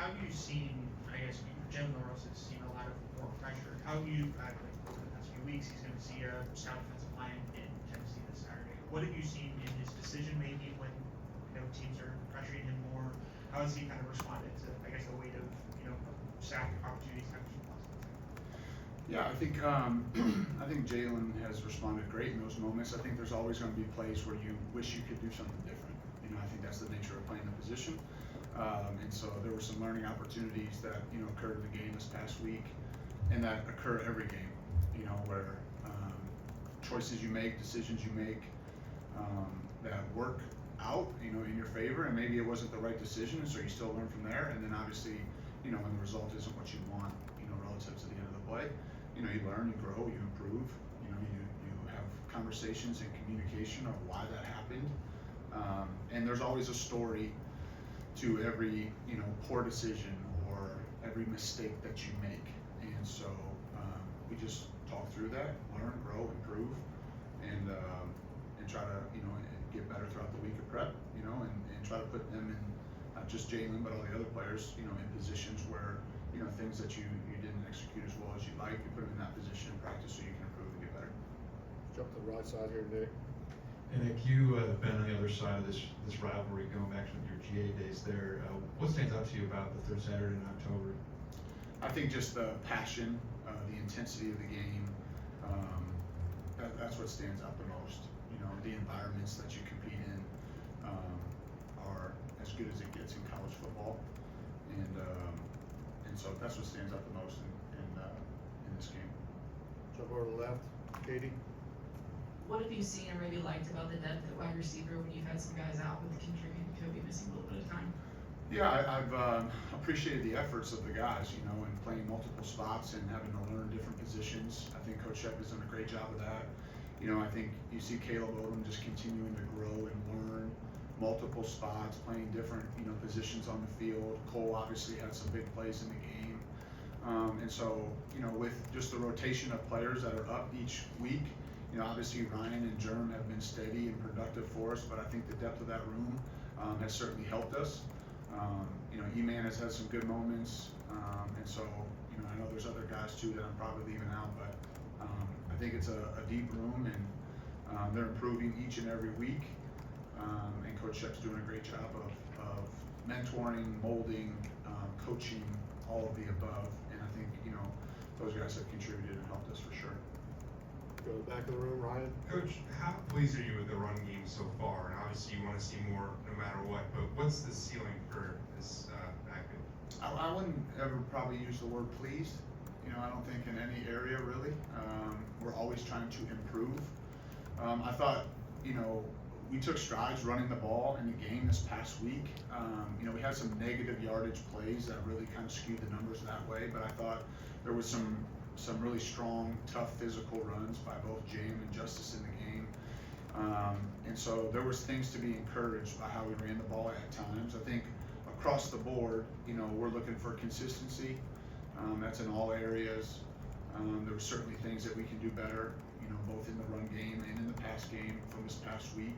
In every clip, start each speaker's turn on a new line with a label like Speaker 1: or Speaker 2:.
Speaker 1: how have you seen, I guess, Jim Norris has seen a lot of more pressure. How have you, like, over the past few weeks, he's going to see a stout defensive line in Tennessee this Saturday. What have you seen in his decision making when, teams are pressuring him more? How has he kind of responded to, I guess, the weight of, sack opportunities, type of stuff?
Speaker 2: Yeah, I think Jalen has responded great in those moments. I think there's always going to be plays where you wish you could do something different. I think that's the nature of playing the position. And so there were some learning opportunities that occurred in the game this past week, and that occur every game. Where choices you make, decisions you make that work out, in your favor, and maybe it wasn't the right decision, so you still learn from there. And then obviously, when the result isn't what you want, relative to the end of the play, you learn, you grow, you improve. You have conversations and communication of why that happened. And there's always a story to every poor decision or every mistake that you make, and so we just talk through that, learn, grow, improve, and try to get better throughout the week of prep, and try to put them in, not just Jalen but all the other players, in positions where things that you didn't execute as well as you like, you put them in that position in practice so you can improve and get better.
Speaker 3: Jump to the right side here, Nick.
Speaker 4: And Nick, you have been on the other side of this rivalry going back to your GA days there. What stands out to you about the third Saturday in October?
Speaker 2: I think just the passion, the intensity of the game, that's what stands out the most. The environments that you compete in are as good as it gets in college football, and so that's what stands out the most in this game.
Speaker 3: Jump over to the left, Katie.
Speaker 5: What have you seen or maybe liked about the depth at wide receiver when you've had some guys out with Kendrick and Kobe missing a little bit of time?
Speaker 2: Yeah, I've appreciated the efforts of the guys, and playing multiple spots and having to learn different positions. I think Coach Shep has done a great job of that. I think you see Caleb Odom just continuing to grow and learn multiple spots, playing different, positions on the field. Cole obviously had some big plays in the game. And so, with just the rotation of players that are up each week, obviously Ryan and Jerm have been steady and productive for us, but I think the depth of that room has certainly helped us. E-Man has had some good moments, and so, I know there's other guys too that I'm probably leaving out, but I think it's a deep room, and they're improving each and every week, and Coach Shep's doing a great job of mentoring, molding, coaching, all of the above, and I think, those guys have contributed and helped us for sure.
Speaker 3: Go to the back of the room, Ryan.
Speaker 6: Coach, how pleased are you with the run game so far? And obviously you want to see more no matter what, but what's the ceiling for this backfield?
Speaker 2: I wouldn't ever probably use the word pleased. I don't think in any area really. We're always trying to improve. I thought, we took strides running the ball in the game this past week. We had some negative yardage plays that really kind of skewed the numbers that way, but I thought there was some really strong, tough physical runs by both Jam and Justice in the game. And so there was things to be encouraged by how we ran the ball at times. I think across the board, we're looking for consistency. That's in all areas. There were certainly things that we can do better, both in the run game and in the pass game from this past week.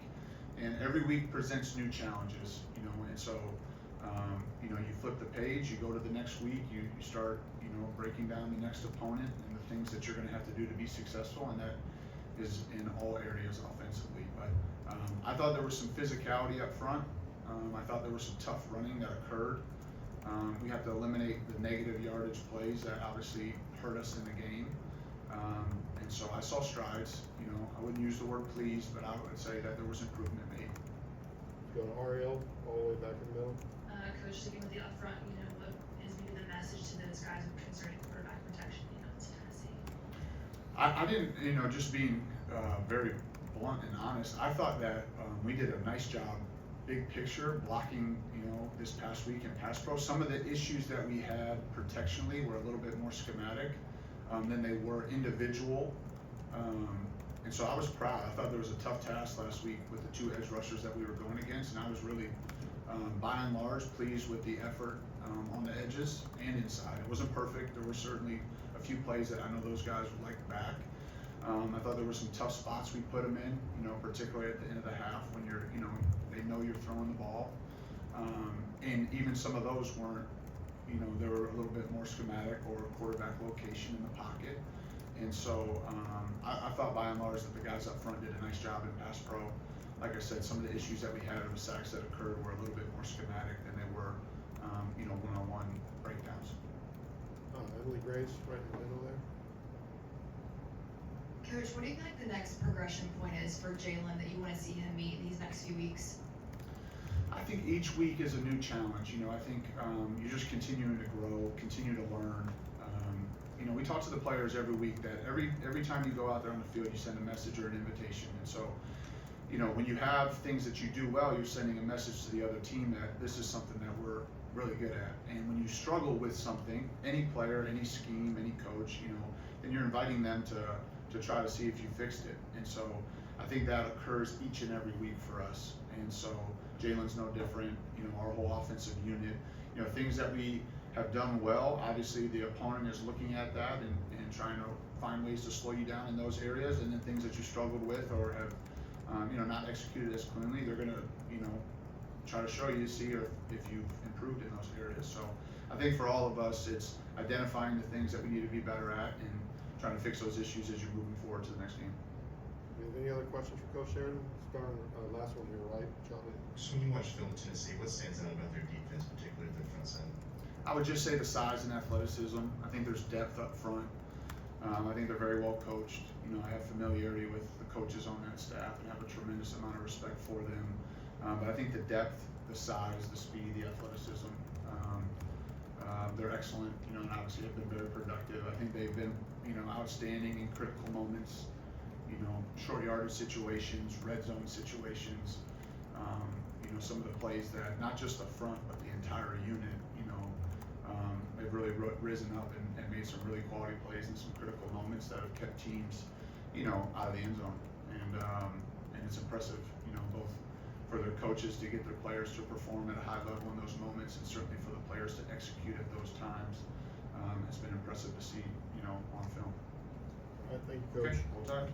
Speaker 2: And every week presents new challenges, and so, you flip the page, you go to the next week, you start, breaking down the next opponent and the things that you're going to have to do to be successful, and that is in all areas offensively. But I thought there was some physicality up front. I thought there was some tough running that occurred. We have to eliminate the negative yardage plays that obviously hurt us in the game. And so I saw strides. I wouldn't use the word pleased, but I would say that there was improvement made.
Speaker 3: Go to Ariel, all the way back in the middle.
Speaker 7: Coach, sticking with the upfront, what is maybe the message to those guys concerning quarterback protection, to Tennessee?
Speaker 2: I didn't, just being very blunt and honest, I thought that we did a nice job, big picture, blocking, this past week in pass pro. Some of the issues that we had protectionally were a little bit more schematic than they were individual. And so I was proud. I thought there was a tough task last week with the two edge rushers that we were going against, and I was really, by and large, pleased with the effort on the edges and inside. It wasn't perfect. There were certainly a few plays that I know those guys would like back. I thought there were some tough spots we put them in, particularly at the end of the half when they know you're throwing the ball. And even some of those weren't you know, they were a little bit more schematic or quarterback location in the pocket. And so, I thought by and large that the guys up front did a nice job in pass pro. Like I said, some of the issues that we had or the sacks that occurred were a little bit more schematic than they were, you know, one-on-one breakdowns.
Speaker 3: Emily Grace, right in the middle there.
Speaker 8: Coach, what do you think the next progression point is for Jalen that you want to see him meet these next few weeks?
Speaker 2: I think each week is a new challenge. You know, I think you're just continuing to grow, continue to learn. You know, we talk to the players every week that every time you go out there on the field, you send a message or an invitation. And so, you know, when you have things that you do well, you're sending a message to the other team that this is something that we're really good at. And when you struggle with something, any player, any scheme, any coach, you know, then you're inviting them to try to see if you fixed it. And so I think that occurs each and every week for us. And so Jalen's no different, you know, our whole offensive unit, you know, things that we have done well, obviously the opponent is looking at that and trying to find ways to slow you down in those areas, and then things that you struggled with or have, you know, not executed as cleanly, they're gonna, you know, try to show you to see if you've improved in those areas. So I think for all of us, it's identifying the things that we need to be better at and trying to fix those issues as you're moving forward to the next game.
Speaker 3: Any other questions for Coach Sheridan? Starting, last one here, right, Charlie?
Speaker 6: So when you watch film in Tennessee, what stands out about their defense, particularly their front side?
Speaker 2: I would just say the size and athleticism. I think there's depth up front. I think they're very well coached. You know, I have familiarity with the coaches on that staff and have a tremendous amount of respect for them. But I think the depth, the size, the speed, the athleticism, they're excellent, you know, and obviously have been very productive. I think they've been, you know, outstanding in critical moments, you know, short yardage situations, red zone situations, you know, some of the plays that, not just the front, but the entire unit, you know, they've really risen up and made some really quality plays in some critical moments that have kept teams, you know, out of the end zone. And it's impressive, you know, both for their coaches to get their players to perform at a high level in those moments, and certainly for the players to execute at those times. It's been impressive to see, you know, on film.
Speaker 3: All right, thank you, Coach.
Speaker 2: Okay, well done.